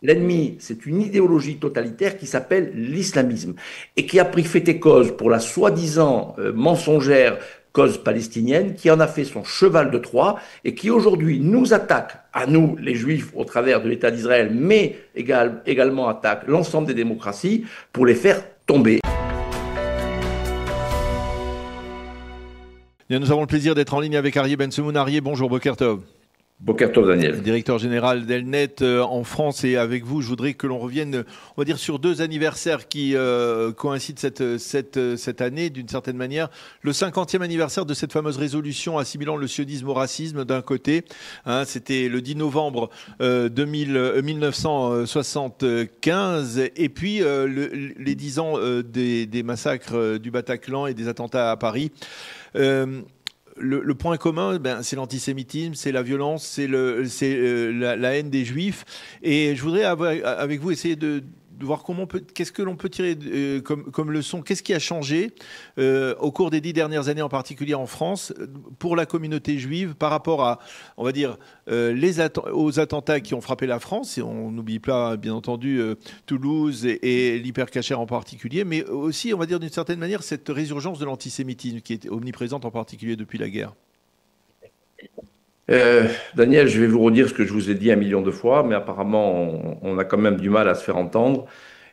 L'ennemi, c'est une idéologie totalitaire qui s'appelle l'islamisme et qui a pris fait et cause pour la soi-disant mensongère cause palestinienne, qui en a fait son cheval de Troie et qui aujourd'hui nous attaque, à nous les Juifs, au travers de l'État d'Israël, mais également attaque l'ensemble des démocraties pour les faire tomber. Bien, nous avons le plaisir d'être en ligne avec Aryeh Ben-Semoun. Aryeh, bonjour, Boker Tov. Boker Tov, Daniel. Directeur général d'Elnet en France, et avec vous, je voudrais que l'on revienne, on va dire, sur deux anniversaires qui coïncident cette année, d'une certaine manière. Le 50e anniversaire de cette fameuse résolution assimilant le sionisme au racisme, d'un côté, hein, c'était le 10 novembre 1975, et puis les 10 ans des massacres du Bataclan et des attentats à Paris. Le point commun, c'est l'antisémitisme, c'est la violence, c'est la haine des Juifs. Et je voudrais avec vous essayer de voir qu'est-ce que l'on peut tirer comme leçon, qu'est-ce qui a changé au cours des 10 dernières années, en particulier en France, pour la communauté juive par rapport à, on va dire, aux attentats qui ont frappé la France. Et on n'oublie pas, bien entendu, Toulouse et l'hypercacher en particulier, mais aussi, on va dire d'une certaine manière, cette résurgence de l'antisémitisme qui est omniprésente en particulier depuis la guerre. Daniel, je vais vous redire ce que je vous ai dit 1 million de fois, mais apparemment, on a quand même du mal à se faire entendre.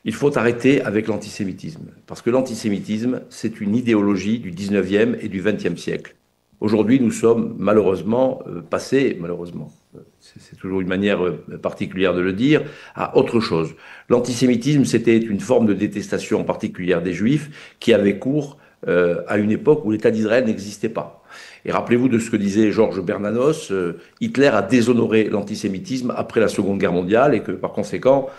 Il faut arrêter avec l'antisémitisme, parce que l'antisémitisme, c'est une idéologie du 19e et du 20e siècle. Aujourd'hui, nous sommes malheureusement passés, malheureusement, c'est toujours une manière particulière de le dire, à autre chose. L'antisémitisme, c'était une forme de détestation particulière des Juifs qui avait cours à une époque où l'État d'Israël n'existait pas. Et rappelez-vous de ce que disait Georges Bernanos, Hitler a déshonoré l'antisémitisme après la Seconde Guerre mondiale et que par conséquent,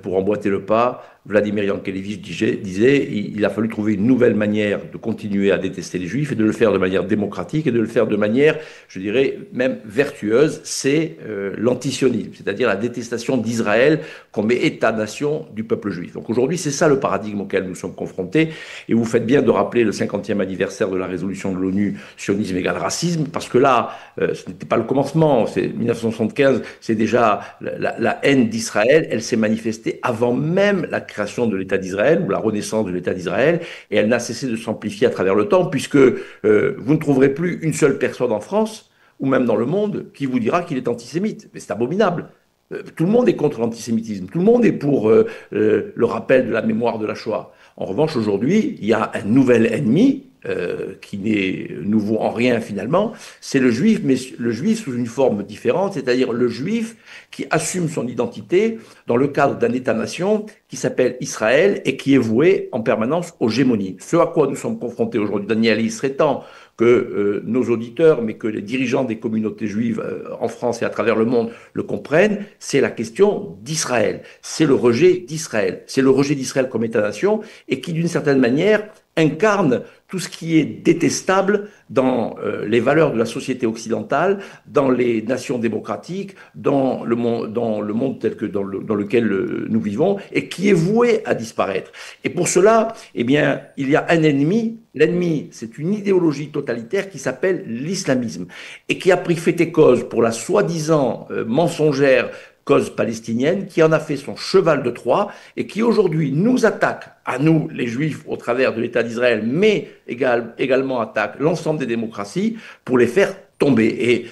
pour emboîter le pas, Vladimir Yankelevitch disait il a fallu trouver une nouvelle manière de continuer à détester les Juifs et de le faire de manière démocratique et de le faire de manière, je dirais, même vertueuse, c'est l'antisionisme, c'est-à-dire la détestation d'Israël comme État-nation du peuple juif. Donc aujourd'hui, c'est ça le paradigme auquel nous sommes confrontés et vous faites bien de rappeler le 50e anniversaire de la résolution de l'ONU, sionisme égale racisme, parce que là, ce n'était pas le commencement, c'est 1975, c'est déjà la haine d'Israël, elle s'est manifestée avant même la création de l'État d'Israël ou la renaissance de l'État d'Israël, et elle n'a cessé de s'amplifier à travers le temps, puisque vous ne trouverez plus une seule personne en France, ou même dans le monde, qui vous dira qu'il est antisémite. Mais c'est abominable. Tout le monde est contre l'antisémitisme, tout le monde est pour le rappel de la mémoire de la Shoah. En revanche, aujourd'hui, il y a un nouvel ennemi, qui n'est nouveau en rien finalement, c'est le juif, mais le juif sous une forme différente, c'est-à-dire le juif qui assume son identité dans le cadre d'un État-nation qui s'appelle Israël et qui est voué en permanence aux gémonies. Ce à quoi nous sommes confrontés aujourd'hui, Daniel, il serait temps que nos auditeurs, mais que les dirigeants des communautés juives en France et à travers le monde le comprennent, c'est la question d'Israël. C'est le rejet d'Israël. C'est le rejet d'Israël comme État-nation et qui, d'une certaine manière, incarne tout ce qui est détestable dans les valeurs de la société occidentale, dans les nations démocratiques, dans le monde tel que dans lequel nous vivons, et qui est voué à disparaître. Et pour cela, eh bien, il y a un ennemi. L'ennemi, c'est une idéologie totalitaire qui s'appelle l'islamisme, et qui a pris fait et cause pour la soi-disant mensongère cause palestinienne, qui en a fait son cheval de Troie et qui aujourd'hui nous attaque, à nous les Juifs, au travers de l'État d'Israël, mais également attaque l'ensemble des démocraties pour les faire tomber. Et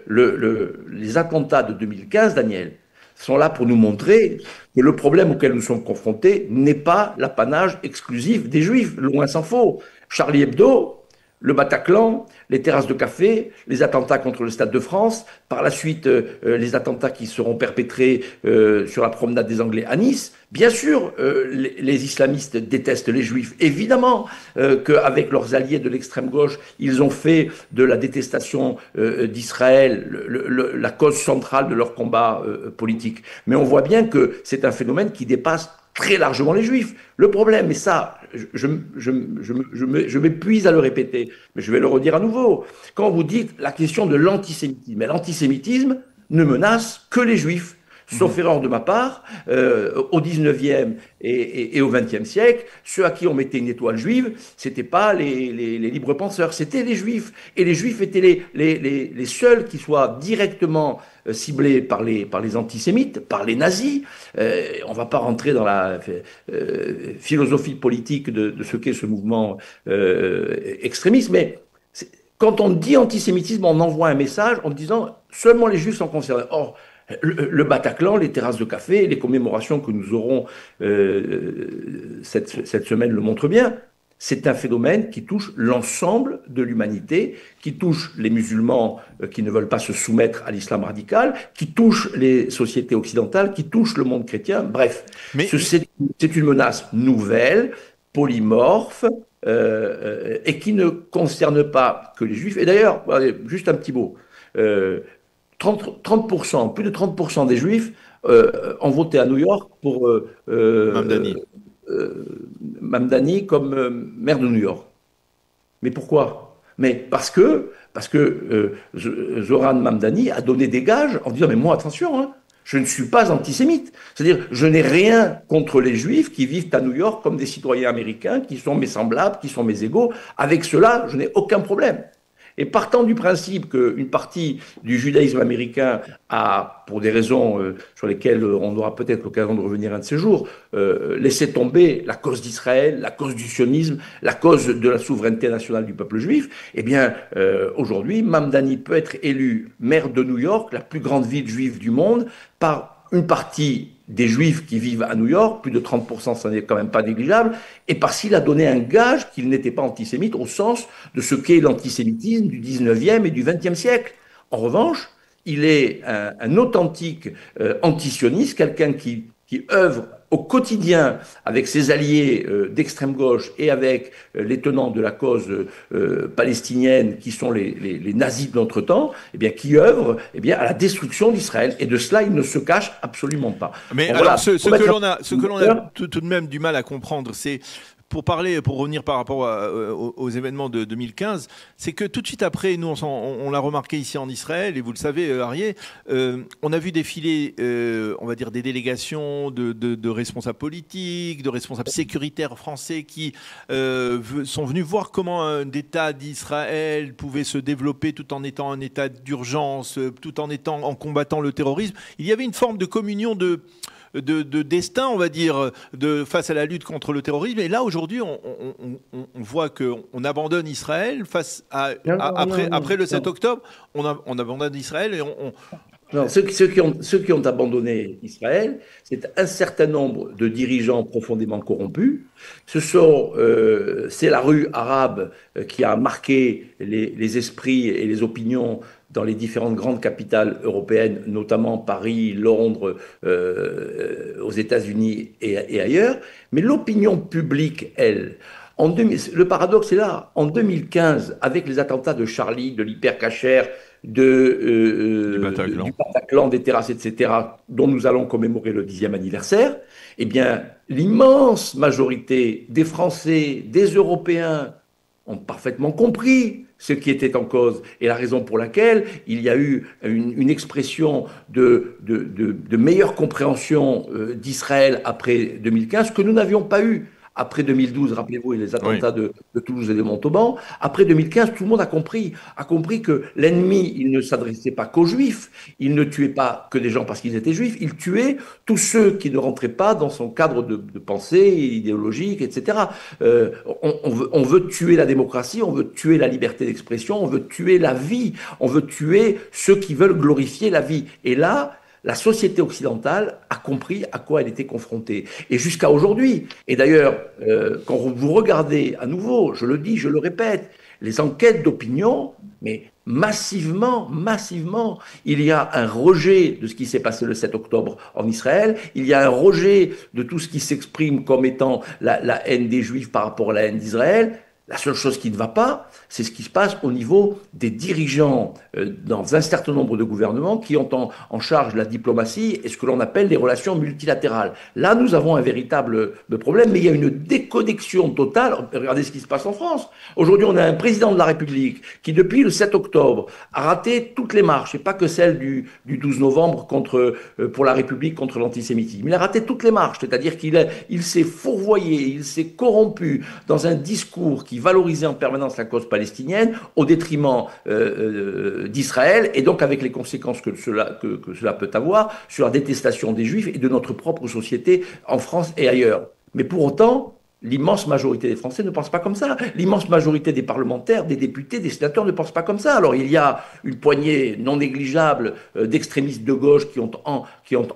les attentats de 2015, Daniel, sont là pour nous montrer que le problème auquel nous sommes confrontés n'est pas l'apanage exclusif des Juifs, loin s'en faut. Charlie Hebdo, le Bataclan, les terrasses de café, les attentats contre le Stade de France, par la suite les attentats qui seront perpétrés sur la promenade des Anglais à Nice. Bien sûr, les islamistes détestent les Juifs. Évidemment qu'avec leurs alliés de l'extrême gauche, ils ont fait de la détestation d'Israël la cause centrale de leur combat politique. Mais on voit bien que c'est un phénomène qui dépasse très largement les Juifs. Le problème, et ça, je m'épuise à le répéter, mais je vais le redire à nouveau, quand vous dites la question de l'antisémitisme, l'antisémitisme ne menace que les Juifs. sauf erreur de ma part, au 19e et au 20e siècle, ceux à qui on mettait une étoile juive, c'était pas les libres penseurs, c'était les juifs. Et les juifs étaient les seuls qui soient directement ciblés par les antisémites, par les nazis. On va pas rentrer dans la philosophie politique de ce qu'est ce mouvement extrémiste, mais quand on dit antisémitisme, on envoie un message en disant seulement les juifs sont concernés. Or, le Bataclan, les terrasses de café, les commémorations que nous aurons cette semaine le montrent bien. C'est un phénomène qui touche l'ensemble de l'humanité, qui touche les musulmans qui ne veulent pas se soumettre à l'islam radical, qui touche les sociétés occidentales, qui touche le monde chrétien. Bref, c'est une menace nouvelle, polymorphe, et qui ne concerne pas que les juifs. Et d'ailleurs, juste un petit mot, 30%, plus de 30% des juifs ont voté à New York pour Mamdani. Mamdani comme maire de New York. Mais pourquoi? Mais parce que Zoran Mamdani a donné des gages en disant mais moi attention, hein, je ne suis pas antisémite. C'est-à-dire je n'ai rien contre les juifs qui vivent à New York comme des citoyens américains, qui sont mes semblables, qui sont mes égaux. Avec cela, je n'ai aucun problème. Et partant du principe qu'une partie du judaïsme américain a, pour des raisons sur lesquelles on aura peut-être l'occasion de revenir un de ces jours, laissé tomber la cause d'Israël, la cause du sionisme, la cause de la souveraineté nationale du peuple juif, eh bien, aujourd'hui, Mamdani peut être élu maire de New York, la plus grande ville juive du monde, par une partie des juifs qui vivent à New York, plus de 30%, ça n'est quand même pas négligeable, et parce qu'il a donné un gage qu'il n'était pas antisémite au sens de ce qu'est l'antisémitisme du 19e et du 20e siècle. En revanche, il est un authentique antisioniste, quelqu'un qui œuvre au quotidien avec ses alliés d'extrême gauche et avec les tenants de la cause palestinienne qui sont les nazis de notre temps, eh bien, qui œuvrent à la destruction d'Israël. Et de cela, il ne se cache absolument pas. Mais bon, alors, ce que l'on a tout de même du mal à comprendre, c'est pour revenir par rapport aux événements de 2015, c'est que tout de suite après, nous, on l'a remarqué ici en Israël, et vous le savez, Arié, on a vu défiler, on va dire, des délégations de responsables politiques, de responsables sécuritaires français qui sont venus voir comment un État d'Israël pouvait se développer tout en étant un état d'urgence, tout en combattant le terrorisme. Il y avait une forme de communion de destin, on va dire, face à la lutte contre le terrorisme. Et là, aujourd'hui, on voit qu'on abandonne Israël après le 7 octobre. On abandonne Israël et Non, ceux qui ont abandonné Israël, c'est un certain nombre de dirigeants profondément corrompus. C'est la rue arabe qui a marqué les esprits et les opinions dans les différentes grandes capitales européennes, notamment Paris, Londres, aux États-Unis et ailleurs. Mais l'opinion publique, elle, le paradoxe est là. En 2015, avec les attentats de Charlie, de l'hypercacher, du Bataclan, des terrasses, etc., dont nous allons commémorer le 10e anniversaire, eh bien, l'immense majorité des Français, des Européens ont parfaitement compris ce qui était en cause et la raison pour laquelle il y a eu une expression de meilleure compréhension d'Israël après 2015 que nous n'avions pas eu. Après 2012, rappelez-vous, et les attentats de Toulouse et de Montauban, après 2015, tout le monde a compris que l'ennemi, il ne s'adressait pas qu'aux juifs, il ne tuait pas que des gens parce qu'ils étaient juifs, il tuait tous ceux qui ne rentraient pas dans son cadre de pensée idéologique, etc. On veut tuer la démocratie, on veut tuer la liberté d'expression, on veut tuer la vie, on veut tuer ceux qui veulent glorifier la vie. Et là, la société occidentale a compris à quoi elle était confrontée. Et jusqu'à aujourd'hui, et d'ailleurs, quand vous regardez à nouveau, je le dis, je le répète, les enquêtes d'opinion, mais massivement, il y a un rejet de ce qui s'est passé le 7 octobre en Israël, il y a un rejet de tout ce qui s'exprime comme étant la haine des Juifs par rapport à la haine d'Israël. La seule chose qui ne va pas, c'est ce qui se passe au niveau des dirigeants dans un certain nombre de gouvernements qui ont en charge la diplomatie et ce que l'on appelle les relations multilatérales. Là, nous avons un véritable problème, mais il y a une déconnexion totale. Regardez ce qui se passe en France. Aujourd'hui, on a un président de la République qui, depuis le 7 octobre, a raté toutes les marches, et pas que celle du 12 novembre pour la République contre l'antisémitisme. Il a raté toutes les marches, c'est-à-dire qu'il s'est fourvoyé, il s'est corrompu dans un discours qui valorisait en permanence la cause palestinienne au détriment d'Israël, et donc avec les conséquences que cela peut avoir sur la détestation des Juifs et de notre propre société en France et ailleurs. Mais pour autant, l'immense majorité des Français ne pensent pas comme ça. L'immense majorité des parlementaires, des députés, des sénateurs ne pensent pas comme ça. Alors il y a une poignée non négligeable d'extrémistes de gauche qui ont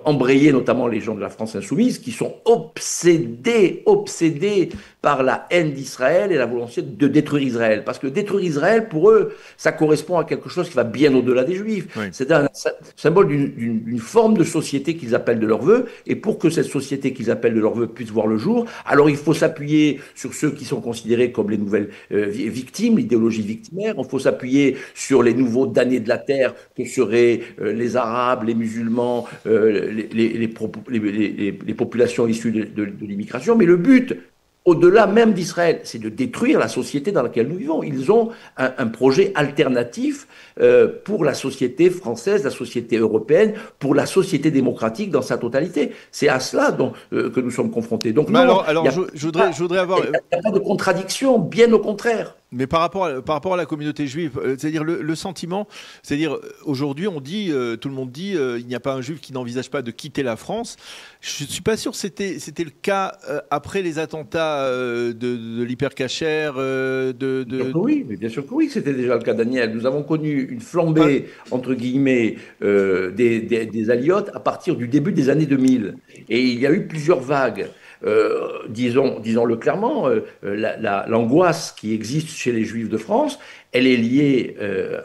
embrayé notamment les gens de la France insoumise, qui sont obsédés par la haine d'Israël et la volonté de détruire Israël. Parce que détruire Israël, pour eux, ça correspond à quelque chose qui va bien au-delà des Juifs. Oui. C'est un symbole d'une forme de société qu'ils appellent de leur vœu. Et pour que cette société qu'ils appellent de leur vœu puisse voir le jour, alors il faut s'appuyer sur ceux qui sont considérés comme les nouvelles victimes, l'idéologie victimaire. Il faut s'appuyer sur les nouveaux damnés de la terre que seraient les Arabes, les musulmans, les populations issues de l'immigration. Mais le but, au-delà même d'Israël, c'est de détruire la société dans laquelle nous vivons. Ils ont un projet alternatif pour la société française, la société européenne, pour la société démocratique dans sa totalité. C'est à cela que nous sommes confrontés. Donc, je voudrais avoir... Il n'y a pas de contradiction, bien au contraire. Mais par rapport à la communauté juive, c'est-à-dire le sentiment, c'est-à-dire aujourd'hui on dit, tout le monde dit, il n'y a pas un juif qui n'envisage pas de quitter la France. Je ne suis pas sûr que c'était le cas après les attentats de l'hypercacher. Oui, mais bien sûr que oui, c'était déjà le cas, Daniel. Nous avons connu une flambée, entre guillemets, des aliotes à partir du début des années 2000. Et il y a eu plusieurs vagues. Disons-le clairement, l'angoisse qui existe chez les Juifs de France, elle est liée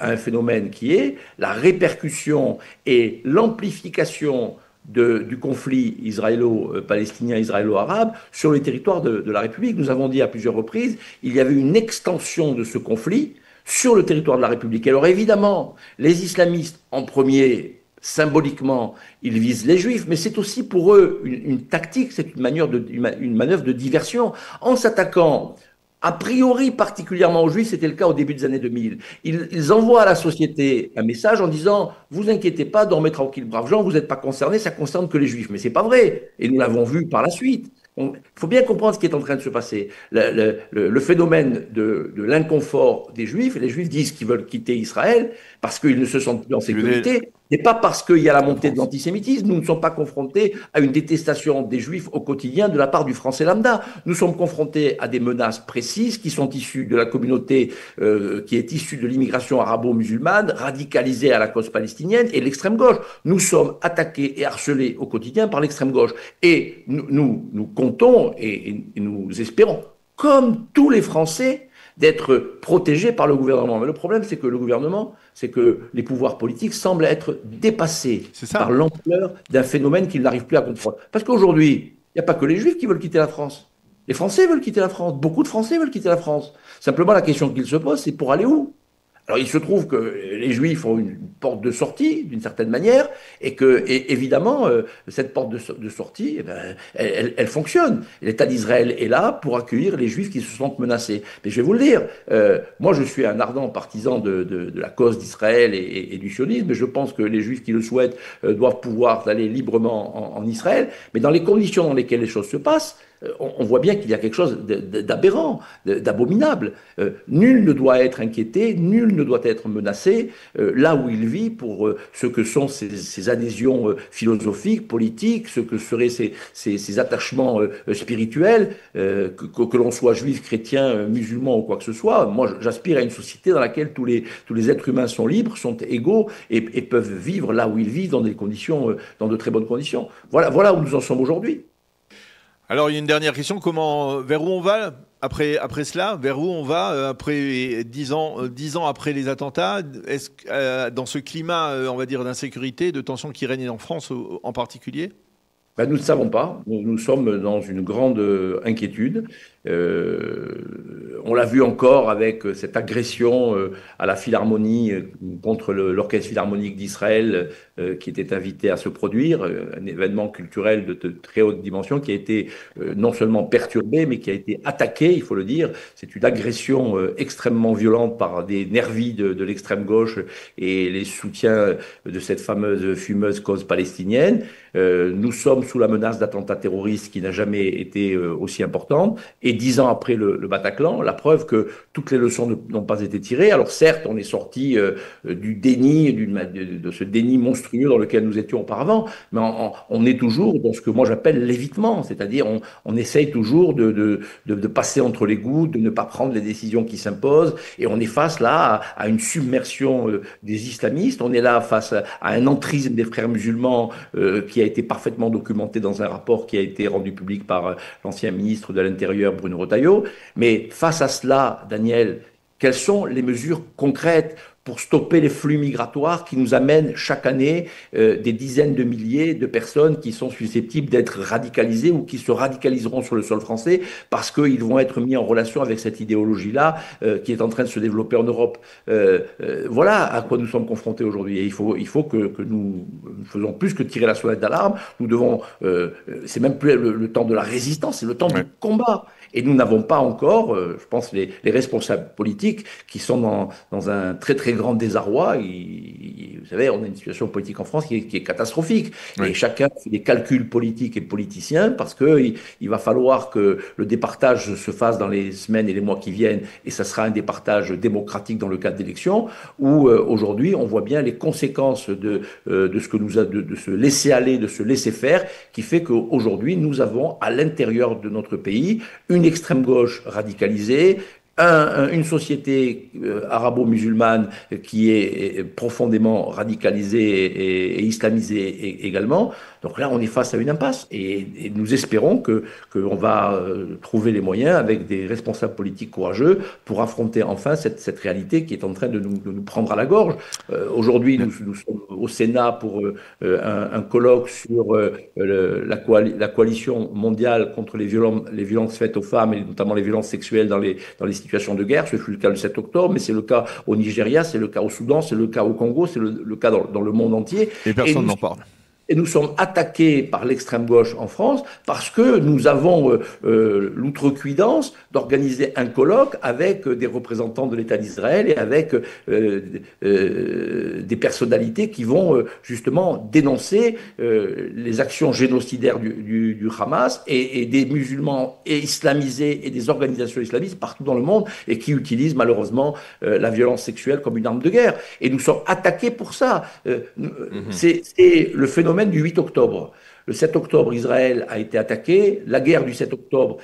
à un phénomène qui est la répercussion et l'amplification du conflit israélo-palestinien, israélo-arabe sur le territoire de la République. Nous avons dit à plusieurs reprises, il y avait une extension de ce conflit sur le territoire de la République. Alors évidemment, les islamistes en premier, symboliquement, ils visent les Juifs, mais c'est aussi pour eux une tactique, c'est une manœuvre de diversion. En s'attaquant, a priori particulièrement aux Juifs, c'était le cas au début des années 2000, ils envoient à la société un message en disant « Vous inquiétez pas, dormez tranquille, braves gens, vous n'êtes pas concernés, ça ne concerne que les Juifs ». Mais c'est pas vrai, et nous l'avons vu par la suite. Il faut bien comprendre ce qui est en train de se passer. Le phénomène de l'inconfort des Juifs, les Juifs disent qu'ils veulent quitter Israël parce qu'ils ne se sentent plus en sécurité, et pas parce qu'il y a la montée de l'antisémitisme. Nous ne sommes pas confrontés à une détestation des Juifs au quotidien de la part du français lambda. Nous sommes confrontés à des menaces précises qui sont issues de la communauté qui est issue de l'immigration arabo-musulmane, radicalisée à la cause palestinienne, et l'extrême gauche. Nous sommes attaqués et harcelés au quotidien par l'extrême gauche. Et nous comptons et nous espérons, comme tous les Français, d'être protégés par le gouvernement. Mais le problème, c'est que le gouvernement, c'est que les pouvoirs politiques semblent être dépassés par l'ampleur d'un phénomène qu'ils n'arrivent plus à comprendre. Parce qu'aujourd'hui, il n'y a pas que les Juifs qui veulent quitter la France. Les Français veulent quitter la France. Beaucoup de Français veulent quitter la France. Simplement, la question qu'ils se posent, c'est pour aller où ? Alors, il se trouve que les Juifs ont une porte de sortie, d'une certaine manière, et que, évidemment, cette porte de sortie, eh ben, elle fonctionne. L'État d'Israël est là pour accueillir les Juifs qui se sentent menacés. Mais je vais vous le dire, moi, je suis un ardent partisan de la cause d'Israël et du sionisme. Je pense que les Juifs qui le souhaitent doivent pouvoir aller librement en Israël. Mais dans les conditions dans lesquelles les choses se passent, on voit bien qu'il y a quelque chose d'aberrant, d'abominable. Nul ne doit être inquiété, nul ne doit être menacé là où il vit pour ce que sont ses adhésions philosophiques, politiques, ce que seraient ses attachements spirituels, que l'on soit juif, chrétien, musulman ou quoi que ce soit. Moi, j'aspire à une société dans laquelle tous les êtres humains sont libres, sont égaux et peuvent vivre là où ils vivent dans des conditions, dans de très bonnes conditions. Voilà où nous en sommes aujourd'hui. Alors, il y a une dernière question. Vers où on va après cela? Vers où on va après 10 ans après les attentats? Est-ce dans ce climat, on va dire, d'insécurité, de tension qui règne en France en particulier? Nous ne savons pas. Nous sommes dans une grande inquiétude. On On l'a vu encore avec cette agression à la Philharmonie contre l'Orchestre Philharmonique d'Israël qui était invité à se produire, un événement culturel de très haute dimension qui a été non seulement perturbé, mais qui a été attaqué, il faut le dire. C'est une agression extrêmement violente par des nervis de l'extrême gauche et les soutiens de cette fameuse fumeuse cause palestinienne. Nous sommes sous la menace d'attentats terroristes qui n'a jamais été aussi importante. Et 10 ans après le Bataclan, la preuve que toutes les leçons n'ont pas été tirées. Alors certes, on est sorti du déni, de ce déni monstrueux dans lequel nous étions auparavant, mais on est toujours dans ce que moi j'appelle l'évitement, c'est-à-dire on essaye toujours de passer entre les gouttes, de ne pas prendre les décisions qui s'imposent, et on est face là à une submersion des islamistes, on est là face à un entrisme des frères musulmans qui a été parfaitement documenté dans un rapport qui a été rendu public par l'ancien ministre de l'Intérieur Bruno Retailleau. Mais face à cela, Daniel, quelles sont les mesures concrètes pour stopper les flux migratoires qui nous amènent chaque année des dizaines de milliers de personnes qui sont susceptibles d'être radicalisées ou qui se radicaliseront sur le sol français parce qu'ils vont être mis en relation avec cette idéologie-là qui est en train de se développer en Europe. Voilà à quoi nous sommes confrontés aujourd'hui. Et il faut que nous faisons plus que tirer la sonnette d'alarme. Nous devons, c'est même plus le temps de la résistance, c'est le temps du combat. Et nous n'avons pas encore, je pense, les responsables politiques qui sont dans un très très grand désarroi. Vous savez, on a une situation politique en France qui est catastrophique. Oui. Et chacun fait des calculs politiques et politiciens parce qu'il va falloir que le départage se fasse dans les semaines et les mois qui viennent. Et ça sera un départage démocratique dans le cadre d'élections où aujourd'hui on voit bien les conséquences de ce que de se laisser aller, de se laisser faire, qui fait qu'aujourd'hui nous avons à l'intérieur de notre pays une extrême gauche radicalisée, une société arabo-musulmane qui est profondément radicalisée et islamisée également. Donc là, on est face à une impasse. Et nous espérons qu'on va trouver les moyens, avec des responsables politiques courageux, pour affronter enfin cette réalité qui est en train de nous prendre à la gorge. Aujourd'hui, nous sommes au Sénat pour un colloque sur la coalition mondiale contre les violences faites aux femmes, et notamment les violences sexuelles dans les situations de guerre. Ce fut le cas le 7 octobre, mais c'est le cas au Nigeria, c'est le cas au Soudan, c'est le cas au Congo, c'est le cas dans le monde entier. Et personne n'en parle. Et nous sommes attaqués par l'extrême gauche en France parce que nous avons l'outrecuidance d'organiser un colloque avec des représentants de l'État d'Israël et avec des personnalités qui vont justement dénoncer les actions génocidaires du Hamas et des musulmans islamisés et des organisations islamistes partout dans le monde et qui utilisent malheureusement la violence sexuelle comme une arme de guerre. Et nous sommes attaqués pour ça. C'est le phénomène du 8 octobre. Le 7 octobre, Israël a été attaqué. La guerre du 7 octobre,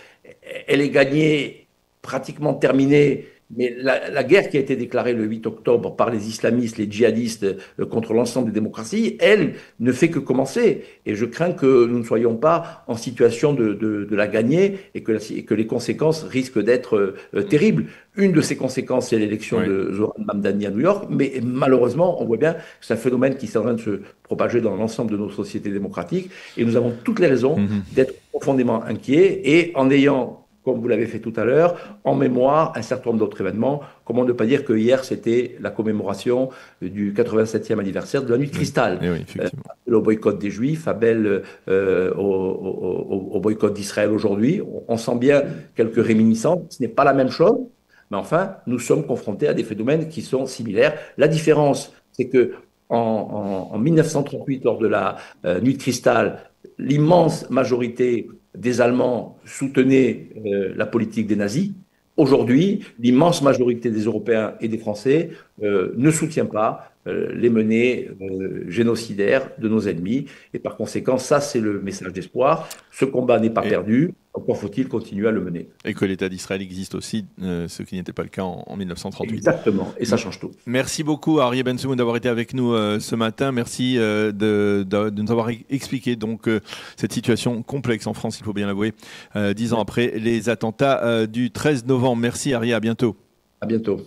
elle est gagnée, pratiquement terminée. Mais la guerre qui a été déclarée le 8 octobre par les islamistes, les djihadistes contre l'ensemble des démocraties, elle ne fait que commencer. Et je crains que nous ne soyons pas en situation de la gagner et que les conséquences risquent d'être terribles. Une de ces conséquences, c'est l'élection de Zoran Mamdani à New York. Mais malheureusement, on voit bien que c'est un phénomène qui est en train de se propager dans l'ensemble de nos sociétés démocratiques. Et nous avons toutes les raisons d'être profondément inquiets. Et en ayant, comme vous l'avez fait tout à l'heure, en mémoire un certain nombre d'autres événements. Comment ne pas dire que hier, c'était la commémoration du 87e anniversaire de la Nuit de Cristal. Le boycott des Juifs, appel au boycott d'Israël aujourd'hui. On sent bien quelques réminiscences. Ce n'est pas la même chose, mais enfin, nous sommes confrontés à des phénomènes qui sont similaires. La différence, c'est que en 1938, lors de la Nuit de Cristal, l'immense majorité des Allemands soutenaient la politique des nazis. Aujourd'hui, l'immense majorité des Européens et des Français ne soutient pas les menées génocidaires de nos ennemis. Et par conséquent, ça, c'est le message d'espoir. Ce combat n'est pas perdu. Encore faut-il continuer à le mener. Et que l'État d'Israël existe aussi, ce qui n'était pas le cas en 1938. Exactement, et ça change tout. Merci beaucoup Aryeh Ben-Samoun d'avoir été avec nous ce matin. Merci de nous avoir expliqué donc cette situation complexe en France, il faut bien l'avouer, 10 ans après les attentats du 13 novembre. Merci Aryeh, à bientôt. À bientôt.